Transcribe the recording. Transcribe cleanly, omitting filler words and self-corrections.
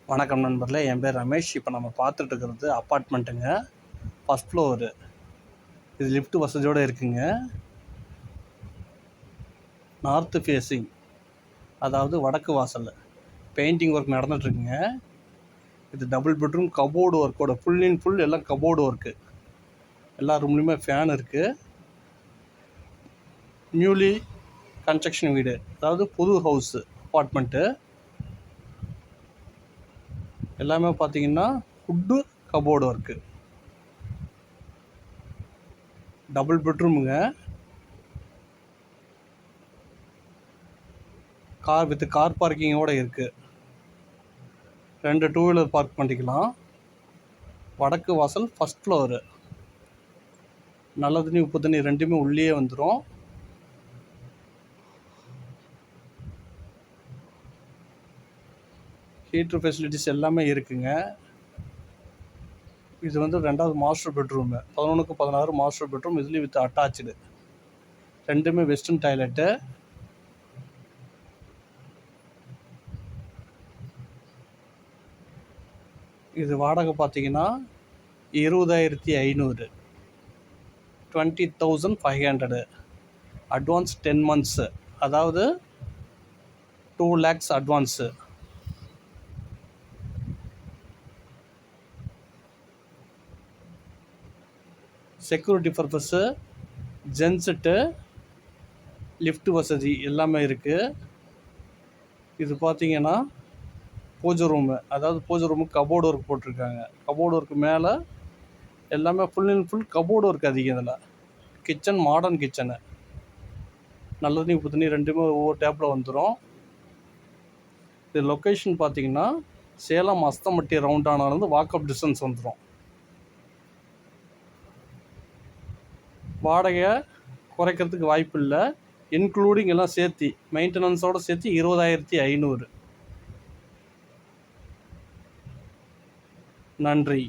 வணக்கம் நண்பர்களே, என் பேர் ரமேஷ். இப்போ நம்ம பார்த்துட்டு இருக்கிறது அப்பார்ட்மெண்ட்டுங்க. First floor. இது லிஃப்ட் வசதியோடு இருக்குங்க. நார்த்து ஃபேஸிங், அதாவது வடக்கு வாசல். பெயிண்டிங் ஒர்க் நடந்துகிட்ருக்குங்க. இது டபுள் பெட்ரூம், கபோர்டு ஒர்க்கோட ஃபுல் அண்ட் ஃபுல் எல்லாம் கபோர்டு ஒர்க்கு. எல்லா ரூம்லேயுமே ஃபேன் இருக்குது. நியூலி கன்ஸ்ட்ரக்ஷன் வீடு, அதாவது புது ஹவுஸு அப்பார்ட்மெண்ட்டு. எல்லாமே பார்த்தீங்கன்னா வுட்டு கபோர்டு ஒர்க்கு. டபுள் பெட்ரூமுங்க. கார் பார்க்கிங்கோடு இருக்குது. 2 டூ வீலர் பார்க் பண்ணிக்கலாம். வடக்கு வாசல், ஃபஸ்ட் ஃப்ளோரு. நல்ல தண்ணி உப்பு தண்ணி ரெண்டுமே உள்ளே வந்துடும். ஹீட்ரு ஃபெசிலிட்டிஸ் எல்லாமே இருக்குங்க. இது வந்து 2வது மாஸ்டர் பெட்ரூமு. 11க்கு 16 master bedroom. இதுலேயும் வித் அட்டாச்சு. ரெண்டுமே வெஸ்டர்ன் டாய்லெட்டு. இது வாடகை பார்த்தீங்கன்னா 20,500, 20,500. அட்வான்ஸ் 10 months, அதாவது 2 lakhs advance. Security purpose, genset, lift வசதி எல்லாமே இருக்குது. இது பார்த்தீங்கன்னா பூஜை ரூமு, அதாவது பூஜை ரூமுக்கு கபோர்டு ஒர்க் போட்டிருக்காங்க. கபோர்டு ஒர்க்கு மேலே எல்லாமே full and full cupboard work அதிகம். இதில் கிச்சன், மாடர்ன் கிச்சனு. நல்ல தண்ணி உப்பு தண்ணி ரெண்டுமே ஒவ்வொரு டேப்பில் வந்துடும். இது லொக்கேஷன் பார்த்தீங்கன்னா சேலம் அஸ்தம்பட்டி ரவுண்டானாலேருந்து வாக்கப் டிஸ்டன்ஸ் வந்துடும். வாடகையை குறைக்கிறதுக்கு வாய்ப்பு இல்லை. இன்க்ளூடிங் எல்லாம் சேர்த்து, மெயின்டெனன்ஸோடு சேர்த்து 20,500. நன்றி.